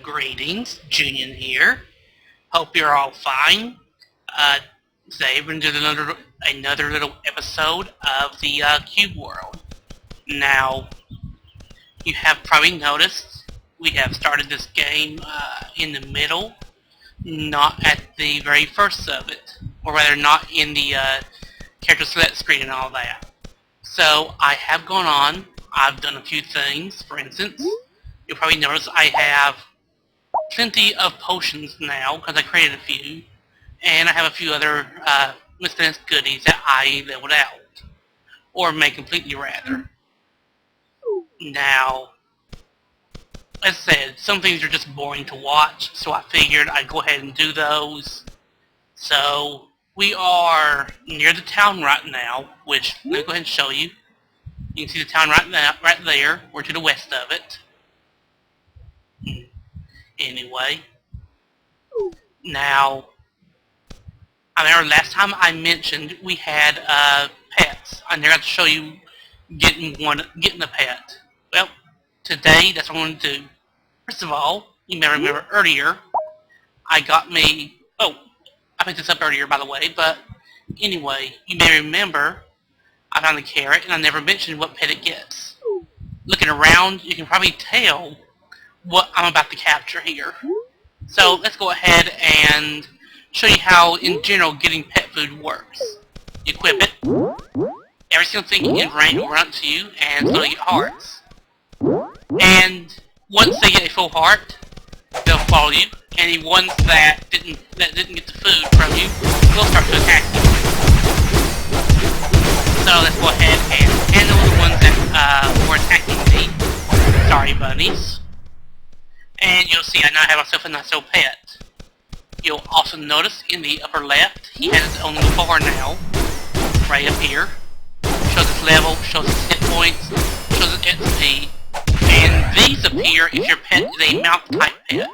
Greetings, Junior here. Hope you're all fine. Today we're going to do another little episode of the Cubeworld. Now, you have probably noticed we have started this game in the middle, not at the very first of it, or rather not in the character select screen and all that. So I have gone on, I've done a few things. For instance, you'll probably notice I have plenty of potions now, because I created a few, and I have a few other miscellaneous goodies that I leveled out, or made completely rather. Now, as I said, some things are just boring to watch, so I figured I'd go ahead and do those. So, we are near the town right now, which, let me go ahead and show you. You can see the town right there. We're to the west of it. Anyway. Now, I remember last time I mentioned we had pets. I never got to show you getting a pet. Well, today that's what I'm going to do. First of all, you may remember earlier, I picked this up earlier, by the way, but anyway, you may remember I found the carrot, and I never mentioned what pet it gets. Looking around, you can probably tell what I'm about to capture here. So let's go ahead and show you how, in general, getting pet food works. You equip it. Every single thing in range will run up to you, and slowly get hearts. And once they get a full heart, they'll follow you. Any ones that didn't get the food from you will start to attack you. So let's go ahead and handle the ones that were attacking me. Sorry, bunnies. And you'll see I now have myself a nice little pet. You'll also notice in the upper left, he has his own little bar now. Right up here. Shows its level, shows its hit points, shows its XP. And these appear if your pet is a mount type pet.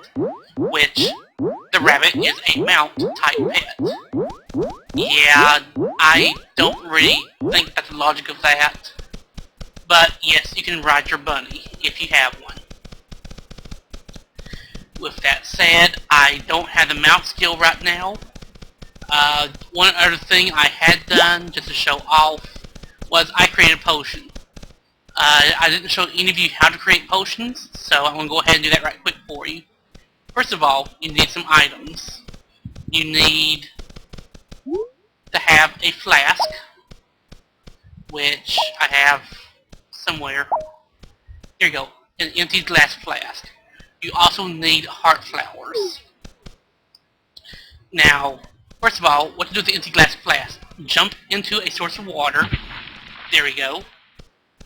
Which, the rabbit is a mount type pet. Yeah, I don't really think that's the logic of that. But yes, you can ride your bunny if you have one. With that said, I don't have the mount skill right now. One other thing I had done, just to show off, was I created a potion. I didn't show any of you how to create potions, so I'm going to go ahead and do that right quick for you. First of all, you need some items. You need to have a flask, which I have somewhere. Here you go, an empty glass flask. You also need heart flowers. Now, first of all, what to do with the empty glass flask? Jump into a source of water. There we go.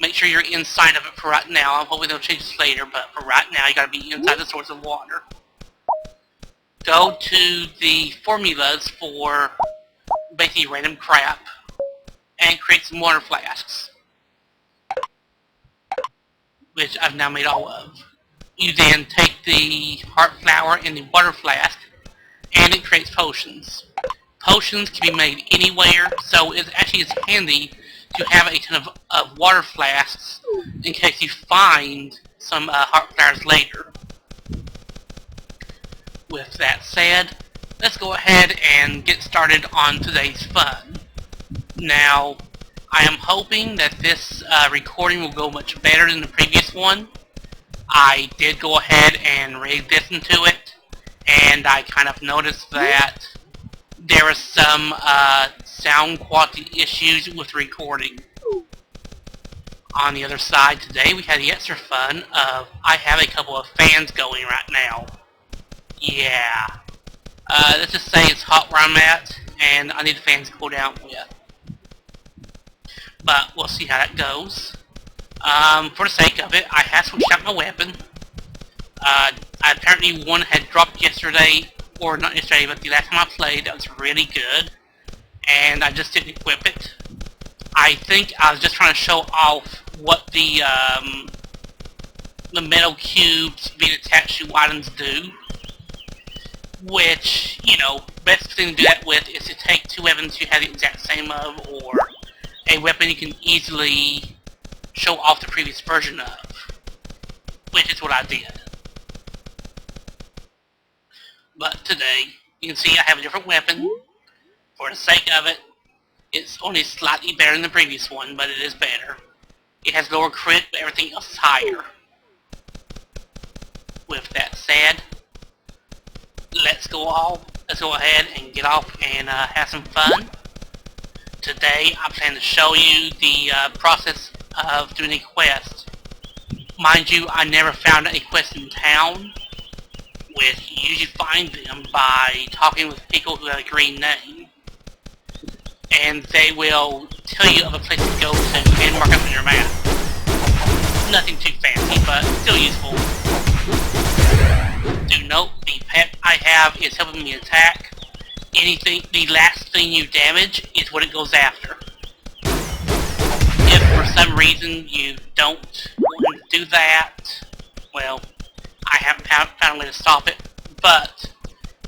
Make sure you're inside of it for right now. I'm hoping they'll change this later, but for right now, you gotta be inside the source of water. Go to the formulas for basically random crap and create some water flasks, which I've now made all of. You then take the heart flower in the water flask, and it creates potions. Potions can be made anywhere, so it actually is handy to have a ton of water flasks in case you find some heart flowers later. With that said, let's go ahead and get started on today's fun. Now, I am hoping that this recording will go much better than the previous one. I did go ahead and re-listen to it, and I kind of noticed that there are some sound quality issues with recording. On the other side today, we had the extra fun of I have a couple of fans going right now. Yeah. Let's just say it's hot where I'm at, and I need the fans to cool down with. But we'll see how that goes. For the sake of it, I have switched out my weapon. Apparently one had dropped yesterday, or not yesterday, but the last time I played, that was really good. And I just didn't equip it. I think I was just trying to show off what the metal cubes being attached to items do. Which, you know, best thing to do that with is to take two weapons you have the exact same of, or a weapon you can easily show off the previous version of. Which is what I did. But today, you can see I have a different weapon. For the sake of it, it's only slightly better than the previous one, but it is better. It has lower crit, but everything else is higher. With that said, let's go ahead and get off and have some fun. Today, I plan to show you the process of doing a quest. Mind you, I never found a quest in town, which you usually find them by talking with people who have a green name. And they will tell you of a place to go to and mark up on your map. Nothing too fancy, but still useful. Do note, the pet I have is helping me attack. The last thing you damage is what it goes after. If for some reason you don't want to do that, well, I haven't found a way to stop it. But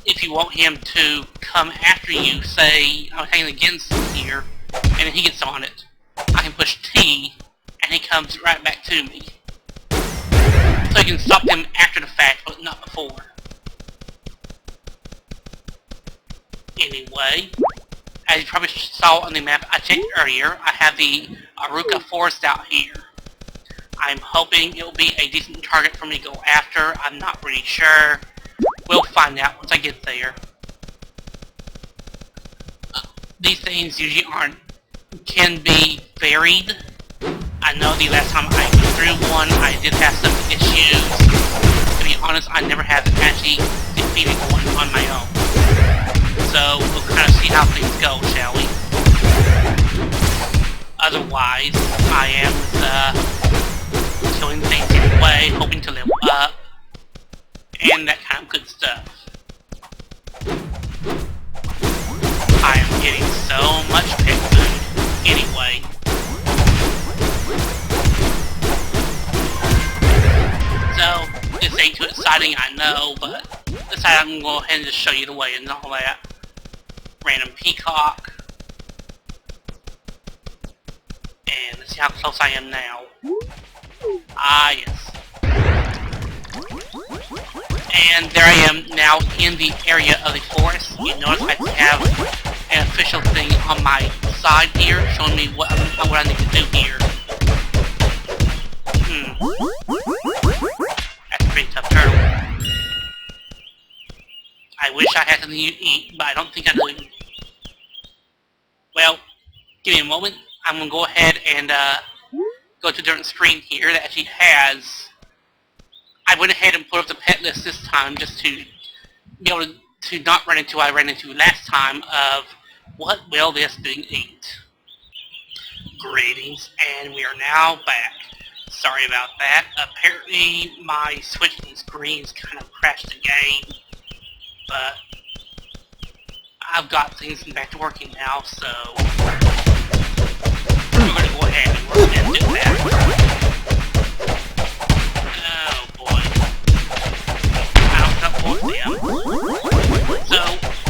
if you want him to come after you, say I'm hanging against him here, and then he gets on it, I can push T, and he comes right back to me. So you can stop him after the fact, but not before. Anyway, as you probably saw on the map I checked earlier, I have the Aruka Forest out here. I'm hoping it will be a decent target for me to go after. I'm not really sure. We'll find out once I get there. These things usually can be varied. I know the last time I went through one, I did have some issues. To be honest, I never have actually defeated one on my own. So, we'll kind of see how things go, shall we? Otherwise, I am killing things anyway, hoping to level up, and that kind of good stuff. I am getting so much pet food anyway. So, this ain't too exciting, I know, but this time I'm going to go ahead and just show you the way and all that. Random peacock. And let's see how close I am now. Ah, yes. And there I am now in the area of the forest. You notice I have an official thing on my side here showing me what I need to do here. That's a pretty tough turtle. I wish I had something to eat, but I don't think I do. Well, give me a moment. I'm going to go ahead and go to a different screen here that actually has... I went ahead and put up the pet list this time just to be able to not run into what I ran into last time of what will this thing eat. Greetings, and we are now back. Sorry about that. Apparently my switching screens kind of crashed the game, but I've got things back to working now, so we're going to go ahead and work and do that. Oh boy. I don't support them. So,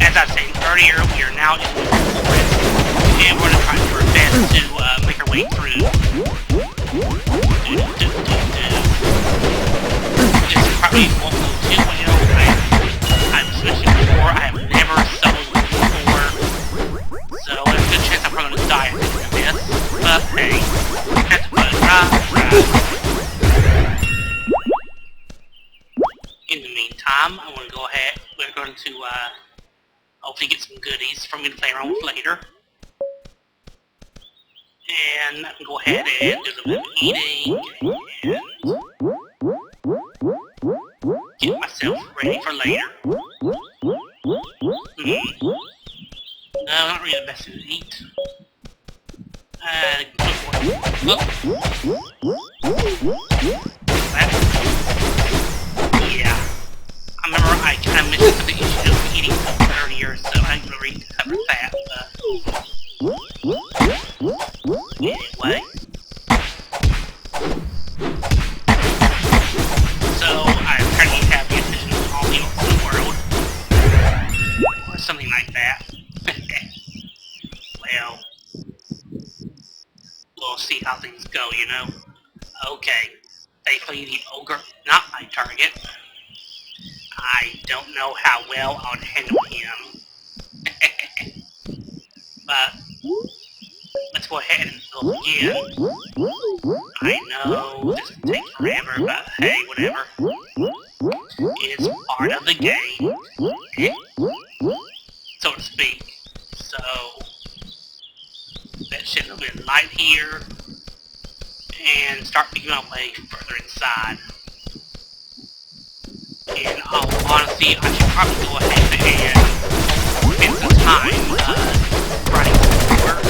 as I said earlier, we are now in the forest, and we're going to try to do our best to make our way through. This probably won't go too well. I've switched before. I have never soloed before. So there's a good chance I'm probably going to die at this. But hey, that's fun. In the meantime, I'm going to go ahead. We're going to hopefully get some goodies for me to play around with later. And I can go ahead and do a little bit of eating and get myself ready for later. No, not really the best food to eat. Yeah. I remember I kind of mentioned something you should do with eating food earlier, so I didn't really cover that, anyway. So, I apparently have the attention of all the orcs in the world. Or something like that. Well, we'll see how things go, you know. Okay. Thankfully, the ogre, not my target. I don't know how well I would handle him. But let's go ahead and look again. I know this will take forever, but hey, whatever. It's part of the game, so to speak. So that shit will be light here, and start making my way further inside. In all honesty, I should probably go ahead and spend some time running work,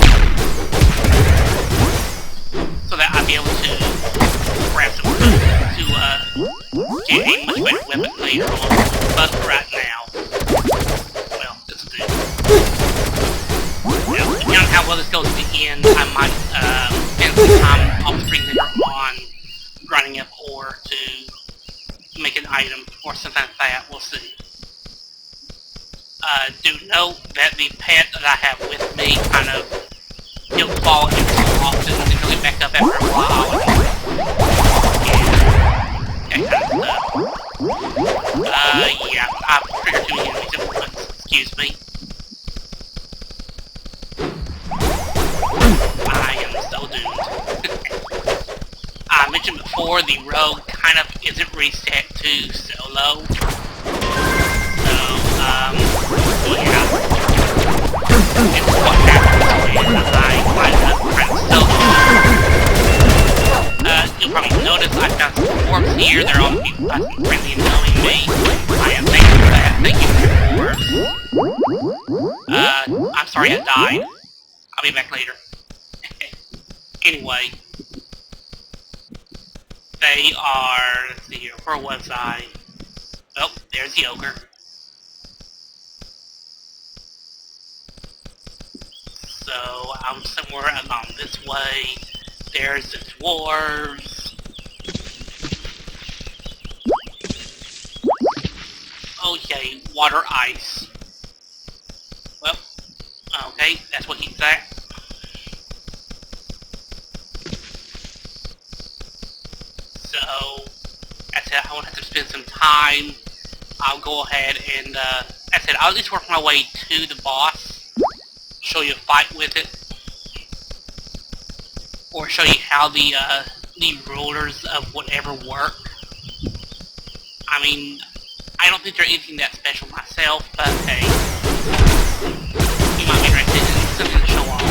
so that I'll be able to grab some food to get a much better weapon later on. But right now, well, this will do. Now, depending on how well this goes at the end, I might spend some time off screen later on grinding up ore to make an item or something like that. We'll see. Do note that the pet that I have with me kind of, he'll fall every so often and he'll get back up after a while. And that kind of stuff. Yeah, I've triggered too many enemies at once. Excuse me. I am so doomed. I mentioned before, the rogue kind of isn't reset to solo. So, yeah. It's what happens when I find a friend solo. You'll probably notice I've got some orbs here. They're all people friendly and knowing me. I am thankful for that. Thank you for your orbs. I'm sorry I died. I'll be back later. Anyway. They are, let's see here, where was I? Oh, there's the ogre. So, I'm somewhere along this way. There's the dwarves. Okay, water ice. Well, okay, that's what he's at. So, that's it. I won't have to spend some time. I'll go ahead and, as I said, I'll at least work my way to the boss. Show you a fight with it. Or show you how the rulers of whatever work. I mean, I don't think they're anything that special myself, but hey. You might be interested in something to show off.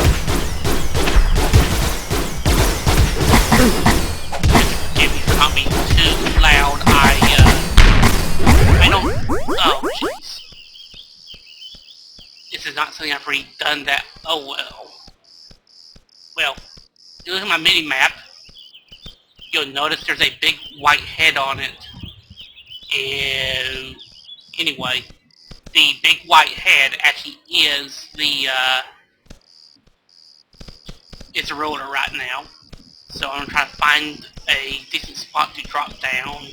Forgive me for not being too loud. I don't... Oh, jeez. This is not something I've already done that... Oh, well. Well, if you look at my mini-map, you'll notice there's a big white head on it. And... Anyway, the big white head actually is the, it's a roller right now. So I'm trying to find a decent spot to drop down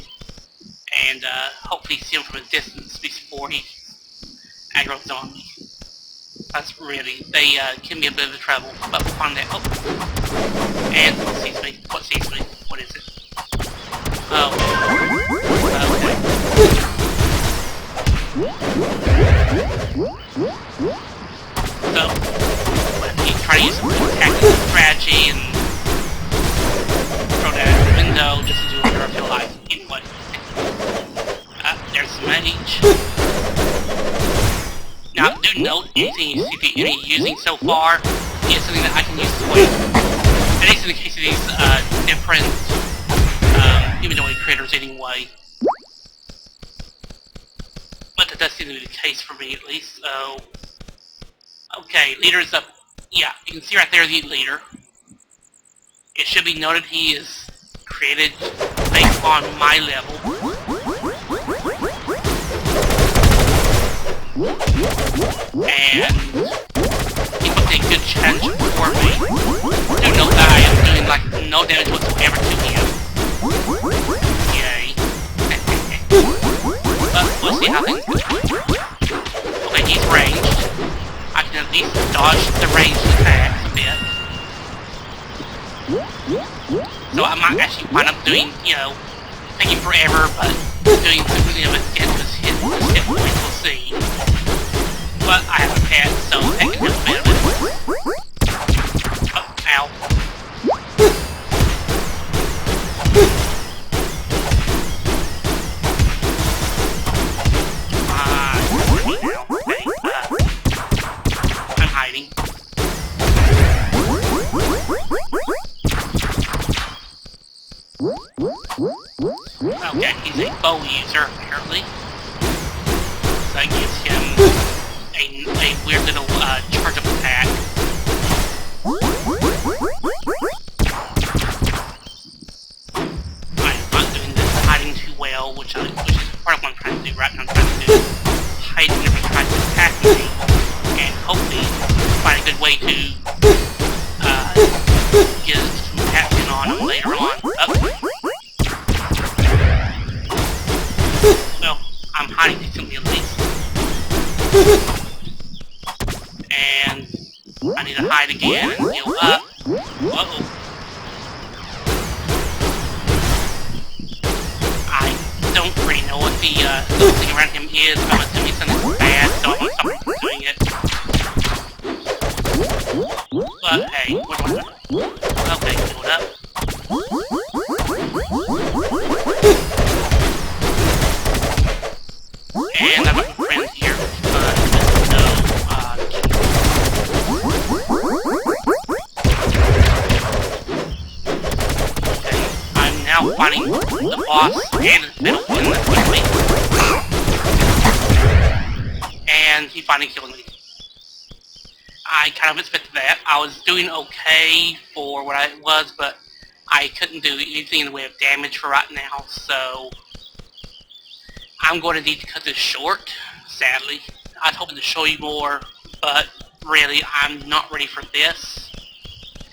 and hopefully see him from a distance before he aggroes on me. That's really, they can be a bit of a trouble, but we'll find that. Oh, and what sees me? What sees me? What is it? Oh, okay. So, let me try to use some tactical strategy and throw that out the window just to do whatever I feel like. Anyway. There's some mage. Now, do note, anything you see the enemy using so far is something that I can use as well. At least in the case of these different humanoid critters anyway. But that does seem to be the case for me at least, so... Okay, leader's up. Yeah, you can see right there the leader. It should be noted he is created based on my level. And he puts a good challenge for me. Do note that I am doing like no damage whatsoever to him. Yay. But we'll see how things go. Okay, he's ranged. I can at least dodge the ranged attacks a bit. So I might actually wind up doing, you know, taking forever, but doing something of a step point. pet, so that can help a bit of it. Oh, ow. I'm hiding. Okay, he's a bow user, apparently. So that gives him a weird little charge-up attack. I'm not doing this hiding too well, which is part of what I'm trying to do right now. I'm trying to hide whenever he tries to attack me, and hopefully find a good way to get some action on him later on. Well, I'm hiding decently at least. And I need to hide again and heal up. Uh-oh. I don't really know what the little thing around him is. I'm assuming something bad, so I want somebody from doing it. But hey, what do I do? Okay, heal it up. And I've got my friends here, okay, I'm now fighting the boss and his middle villain quickly. And he finally killed me. I kind of expected that. I was doing okay for what I was, but I couldn't do anything in the way of damage for right now, so I'm going to need to cut this short, sadly. I was hoping to show you more, but really, I'm not ready for this.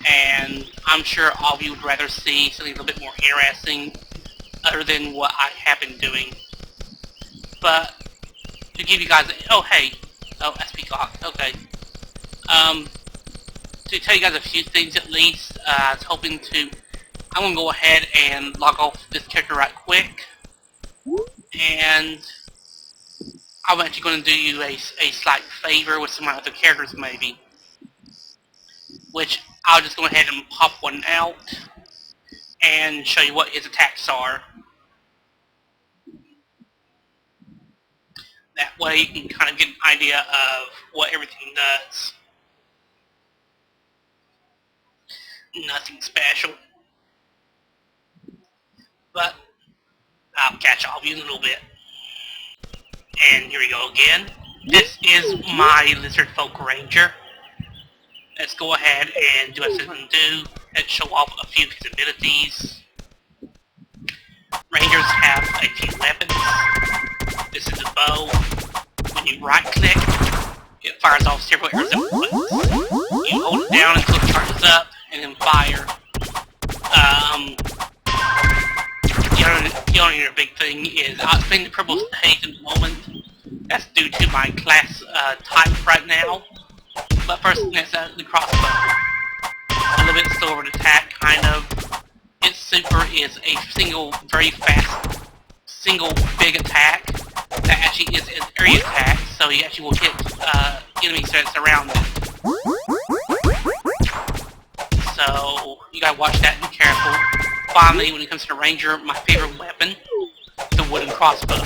And I'm sure all of you would rather see something a little bit more interesting other than what I have been doing. But to give you guys oh that's Peacock, okay. To tell you guys a few things at least, I was hoping to, I'm going to go ahead and log off this character right quick. And I'm actually going to do you a slight favor with some of my other characters maybe. Which I'll just go ahead and pop one out and show you what his attacks are. That way you can kind of get an idea of what everything does. Nothing special. But I'll catch all of you in a little bit. And here we go again. This is my Lizard Folk Ranger. Let's go ahead and do what it's going to do. Let's show off a few of his abilities. Rangers have a few weapons. This is a bow. When you right click, it fires off several arrows at once. You hold it down until it charges up, and then fire. The only other big thing is I'll explain the purple stage in a moment. That's due to my class type right now. But first, let's the crossbow. A little bit slower to attack, kind of. Its super is a single, very fast, single big attack that actually is an area attack, so you actually will hit enemies that's around it. So you gotta watch that and be careful. Finally, when it comes to Ranger, my favorite weapon, the wooden crossbow.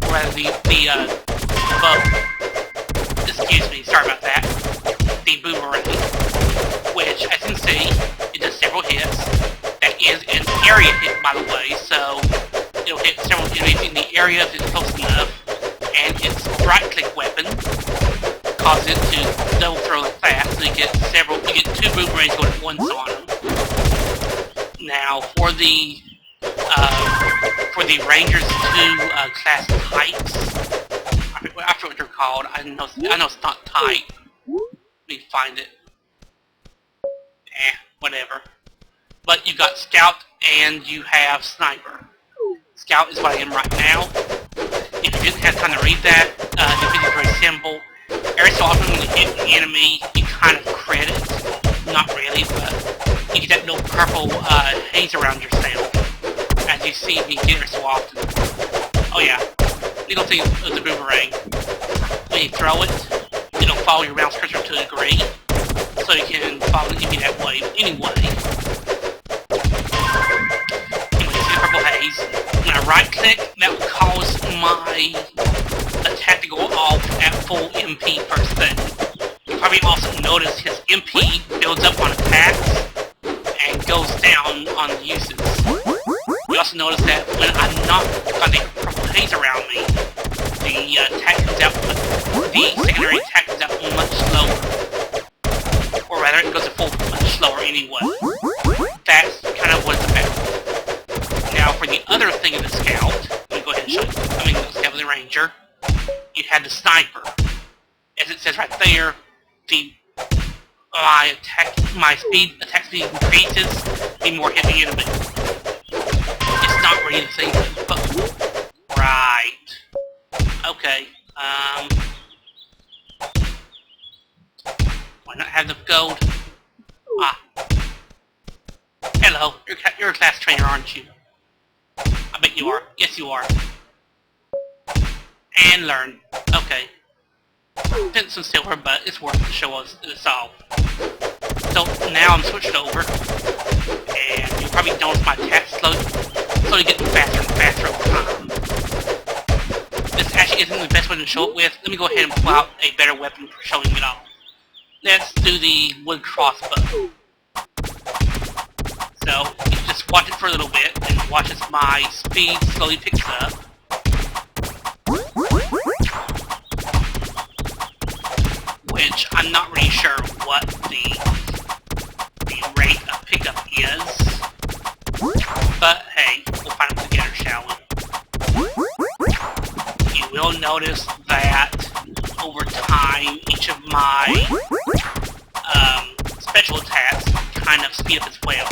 Or rather, the bow. Excuse me, sorry about that. The boomerang, which, as you can see, it does several hits. That is an area hit, by the way, so it'll hit several enemies in the area if it's close enough. And its right-click weapon causes it to double throw it fast, so you get two boomerangs going at once on them. Now, for the Rangers 2 class types, I forget what they're called. I know it's not type. Let me find it. Whatever. But you got Scout and you have Sniper. Scout is what I am right now. If you didn't have time to read that, the video is very simple. Every so often when you hit an enemy, you kind of crit it. Not really, but you get that little purple haze around your sail. As you see me get every so often. Oh yeah. Little thing of the boomerang. When you throw it, faster to a degree, so you can follow the enemy that way anyway. And when you see the purple haze, when I right click, that will cause my attack to go off at full MP first thing. You probably also notice his MP builds up on attacks and goes down on uses. You also notice that when I'm not got the purple haze around me, the attack comes out, the secondary attack comes out much slower. Or rather, it goes to full much slower anyway. That's kind of what it's about. Now, for the other thing of the scout, let me go ahead and show you. I mean, the scout of the ranger, you had the sniper. As it says right there, my attack speed increases, the more hit the enemy. It's not really the same thing, but right. Okay. Why not have the gold? Ah. Hello. You're a class trainer, aren't you? I bet you are. Yes, you are. And learn. Okay. Spent some silver, but it's worth it to show us this off. So now I'm switched over, and you'll probably notice my attack slowly getting faster and faster over time. This actually isn't the best way to show it with. Let me go ahead and pull out a better weapon for showing it off. Let's do the wood crossbow. So, you just watch it for a little bit, and watch as my speed slowly picks up. Which, I'm not really sure what the rate of pickup is. But, hey, we'll find out together, shall we? You will notice that, over time, each of my special attacks kind of speed up as well.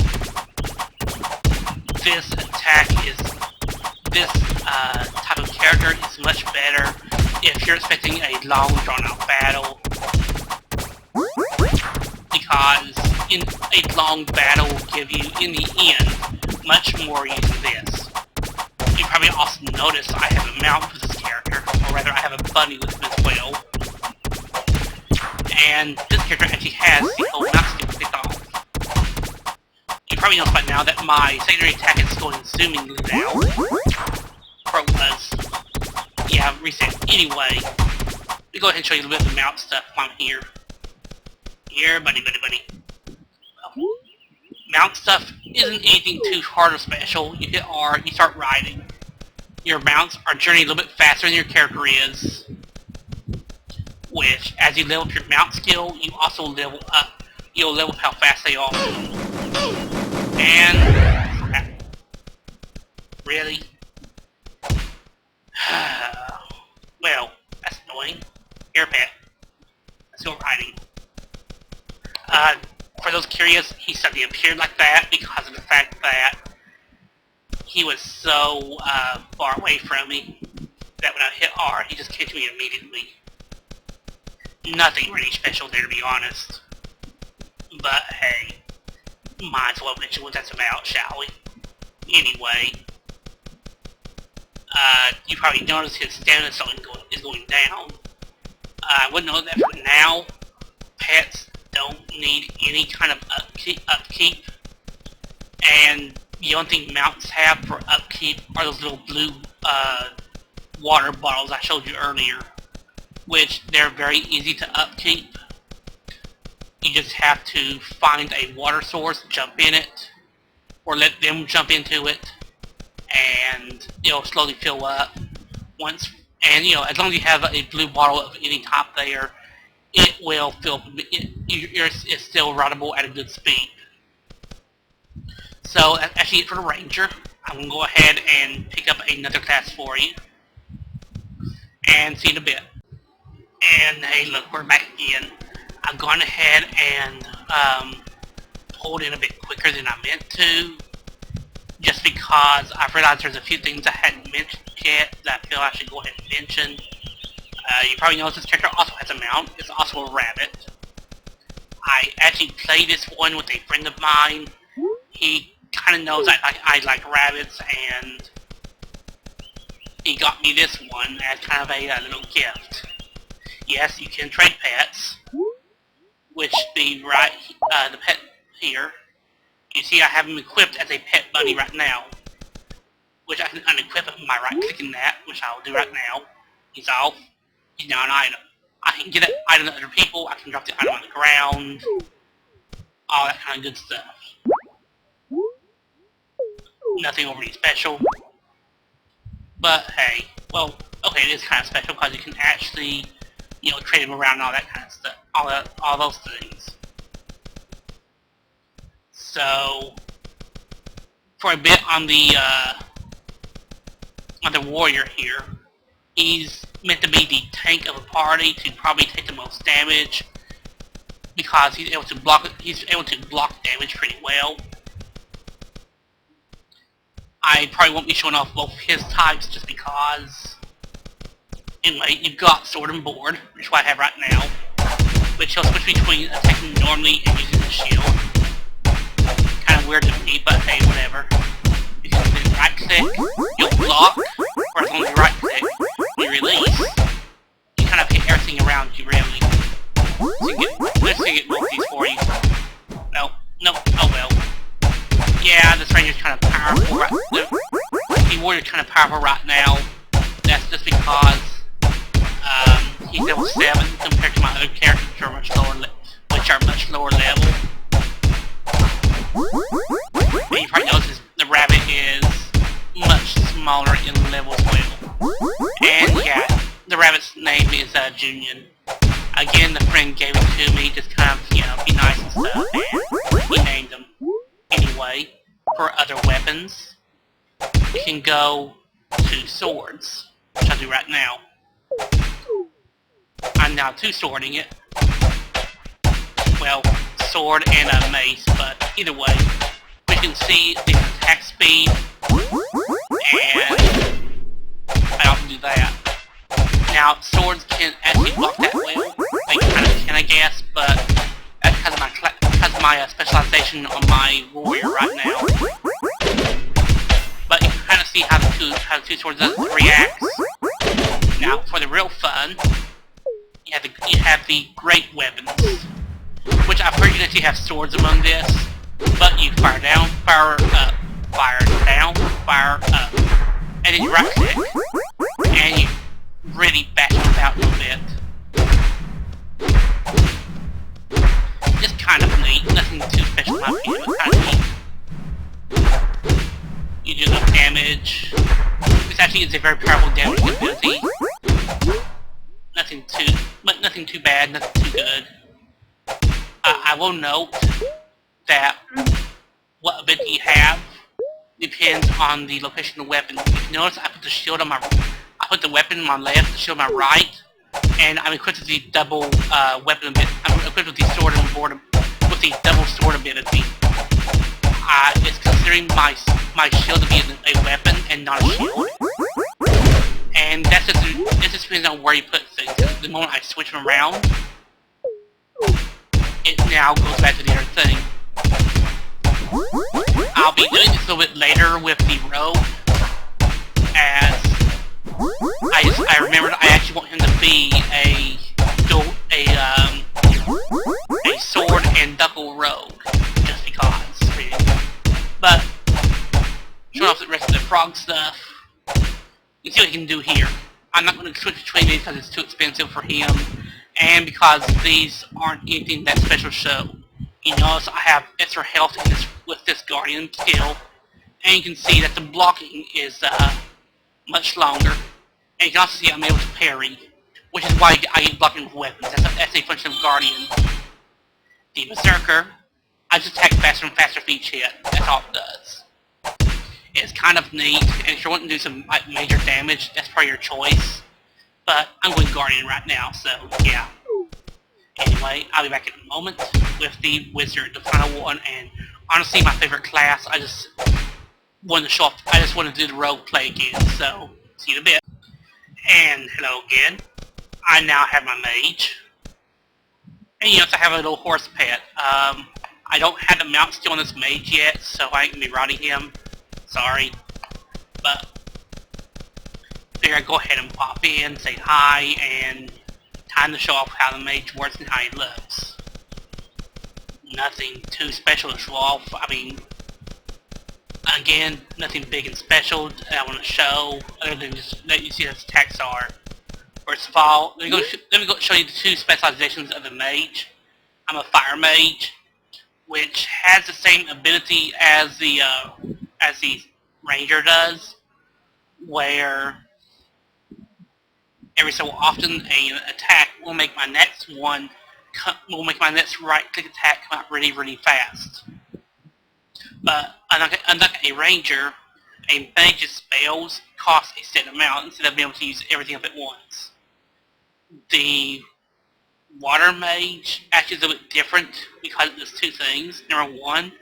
This type of character is much better if you're expecting a long, drawn-out battle. Because a long battle will give you, in the end, much more using this. You probably also notice I have a mount with this character, or rather I have a bunny with him as well. And this character actually has the whole mount skill picked off. You probably noticed by now that my secondary attack is going zoomingly now. Or it was. Yeah, reset. Anyway, let me go ahead and show you a little bit of the mount stuff while I'm here. Here, buddy. Well, mount stuff isn't anything too hard or special. You hit R, you start riding. Your mounts are journeying a little bit faster than your character is. Which, as you level up your mount skill, you also level up. You'll level up how fast they are. And really? Well, that's annoying. Here, pet. Let's go riding. For those curious, he suddenly appeared like that because of the fact that he was so far away from me that when I hit R, he just came to me immediately. Nothing really special there, to be honest. But hey, might as well mention what that's about, shall we? Anyway, you probably noticed his stamina is going down. I would know that for now, pets don't need any kind of upkeep, and the only thing mounts have for upkeep are those little blue water bottles I showed you earlier, which they're very easy to upkeep. You just have to find a water source, jump in it, or let them jump into it, and it'll slowly fill up. And as long as you have a blue bottle of any type there, it will fill. It's still rideable at a good speed. So that's actually it for the Ranger. I'm going to go ahead and pick up another class for you. And see you in a bit. And hey, look, we're back again. I've gone ahead and pulled in a bit quicker than I meant to. Just because I've realized there's a few things I hadn't mentioned yet that I feel I should go ahead and mention. You probably noticed this character also has a mount. It's also a rabbit. I actually played this one with a friend of mine. He kind of knows I like rabbits, and he got me this one as kind of a little gift. Yes, you can trade pets. which be right, the pet here. You see I have him equipped as a pet bunny right now, which I can unequip him by right-clicking that, which I will do right now. He's off. He's now an item. I can get an item to other people, I can drop the item on the ground, all that kind of good stuff. Nothing overly special. But hey, well, okay, it is kind of special because you can actually, trade him around and all that kind of stuff. All those things. So, for a bit on the warrior here, he's meant to be the tank of a party to probably take the most damage because he's able to block damage pretty well. I probably won't be showing off both his types just because. Anyway, you've got Sword and Board, which is what I have right now, which he'll switch between attacking normally and using the shield. Kind of weird to me, but hey, whatever. You can then right click, you'll block, or as long as you right click, when you release, you kind of hit everything around you, really. So let's get both these for you. No, oh well. Yeah, this ranger's kind of powerful the warrior's kind of powerful right now. That's just because he's level 7 compared to my other characters which are much lower level. And you probably notice the rabbit is much smaller in level as well. And yeah, the rabbit's name is Junior. Again, the friend gave it to me, just kind of, be nice and stuff, and we named him. Anyway, for other weapons, we can go to swords, which I'll do right now. I'm now two-swording it. Well, sword and a mace, but either way, we can see the attack speed, and I often do that. Now, swords can actually block that well. They kind of can, I guess, but that's because of my specialization on my warrior right now. But you can kind of see how the two swords react. Now, for the real fun, you have the great weapons, which I've heard you can actually have swords among this, but you fire down, fire up, fire down, fire up, and then you right click, and you really bash them about a little bit. Just kind of neat, nothing too special in my opinion, but kind of neat. You do enough damage. This actually is a very powerful damage ability. Nothing too bad, nothing too good. I will note that what ability you have depends on the location of the weapon. If you notice, I put the weapon on my left, the shield on my right, and I'm equipped with the double weapon ability. I'm equipped with the sword and board with the double sword ability. It's considering my shield to be a weapon and not a shield. And it just depends on where you put things. The moment I switch them around, it now goes back to the other thing. I'll be doing this a little bit later with the rogue, as I remembered I actually want him to be a sword and double rogue, just because, really. But showing off the rest of the frog stuff, you see what he can do here. I'm not going to switch between these because it's too expensive for him, and because these aren't anything that special show. You notice I have extra health with this guardian skill, and you can see that the blocking is much longer. And you can also see I'm able to parry, which is why I get blocking with weapons. That's a function of guardian. The berserker, I just attack faster and faster for each hit. That's all it does. It's kind of neat, and if you're wanting to do some major damage, that's probably your choice. But I'm going Guardian right now, so yeah. Anyway, I'll be back in a moment with the Wizard, the final one, and honestly my favorite class. I just wanted to do the role play again, so see you in a bit. And hello again. I now have my mage. And yes, I have a little horse pet. I don't have the mount still on this mage yet, so I ain't gonna be riding him. Sorry, but figure I'd go ahead and pop in, say hi, and time to show off how the mage works and how he looks. Nothing too special to show off. I mean, again, nothing big and special that I want to show, other than just let you see what his attacks are. First of all, let me go show you the two specializations of the mage. I'm a fire mage, which has the same ability as the ranger does, where every so often an attack will make my next right-click attack come out really, really fast. But unlike a ranger, a mage's spells cost a set amount instead of being able to use everything up at once. The water mage actually is a bit different because it does two things. Number one,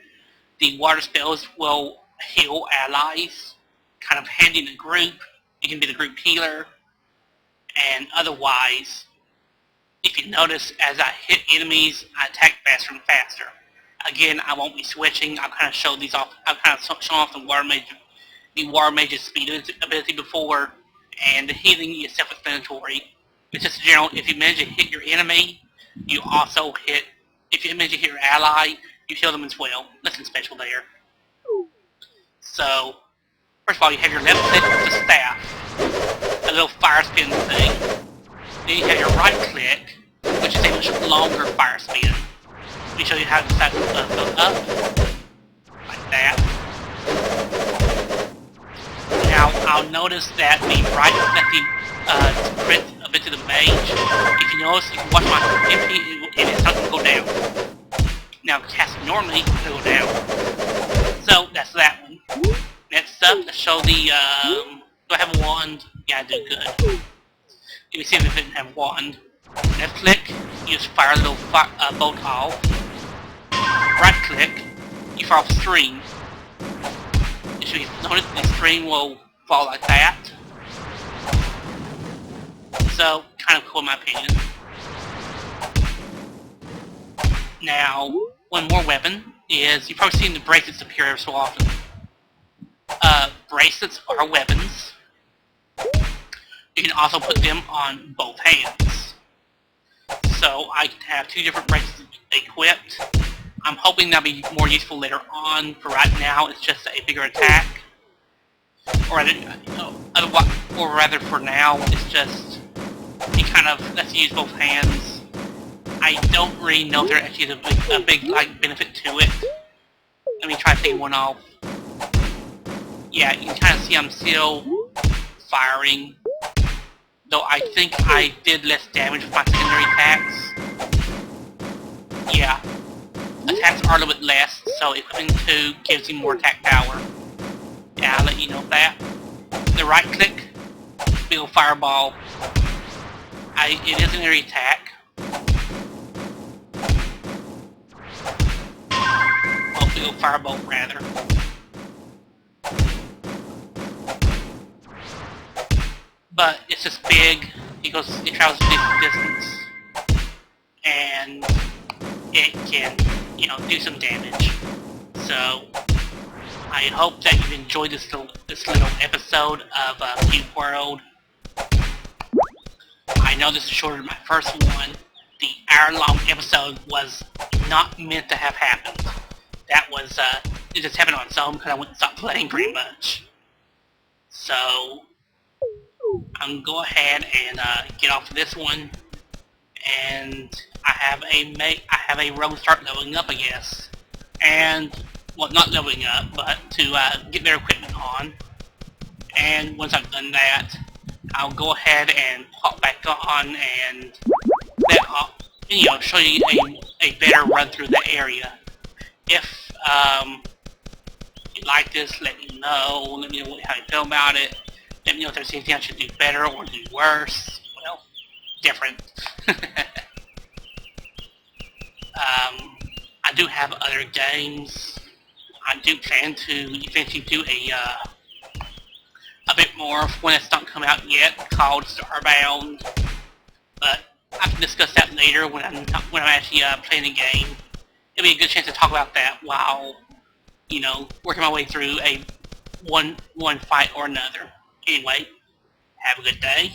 the water spells will heal allies, kind of handy in a group. You can be the group healer, and otherwise, if you notice, as I hit enemies, I attack faster and faster. Again, I won't be switching. I've kind of showed these off. I've kind of shown off the water mage's speed ability before, and the healing is self-explanatory. It's just general. If you manage to hit your enemy, you also hit. If you manage to hit your ally, you heal them as well. Nothing special there. So, first of all, you have your left click with the staff, a little fire spin thing. Then you have your right click, which is a much longer fire spin. Let me show you how to set it up, like that. Now, I'll notice that the crit a bit to the mage. If you notice, you can watch my MP and it's not going to go down. Now, cast normally, it'll go down. So, that's that one. Next up, let's show the, do I have a wand? Yeah, I do, good. Let me see if it didn't have a wand. Left click, you just fire a little bolt off. Right click, you fire off a string. You should notice the string will fall like that. So, kind of cool in my opinion. Now, one more weapon is, you've probably seen the bracelets appear every so often. Bracelets are weapons. You can also put them on both hands. So I can have two different bracelets equipped. I'm hoping that'll be more useful later on. For right now, it's just a bigger attack. Or rather for now, it's just, it kind of lets you use both hands. I don't really know if there actually is a big like benefit to it. Let me try taking one off. Yeah, you can kind of see I'm still firing. Though I think I did less damage with my secondary attacks. Yeah. Attacks are a little bit less, so equipping 2 gives you more attack power. Yeah, I'll let you know that. The right click, big ol' fireball. It is an area attack. Oh, big ol' firebolt rather. But it's just big, it travels a big distance, and it can, do some damage. So, I hope that you've enjoyed this little episode of Cubeworld. I know this is shorter than my first one. The hour-long episode was not meant to have happened. That was, it just happened on its own because I wouldn't stop playing pretty much. So, I'm gonna go ahead and get off of this one, and I have a rogue start leveling up, I guess, and well, not leveling up, but to get their equipment on. And once I've done that, I'll go ahead and pop back on and show you a better run through the area. If you like this, let me know. Let me know how you feel about it. Let me know if there's anything I should do better or do worse. Well, different. I do have other games. I do plan to eventually do a bit more of one that's not come out yet, called Starbound. But I can discuss that later when I'm actually playing the game. It'll be a good chance to talk about that while, working my way through one fight or another. Anyway, have a good day.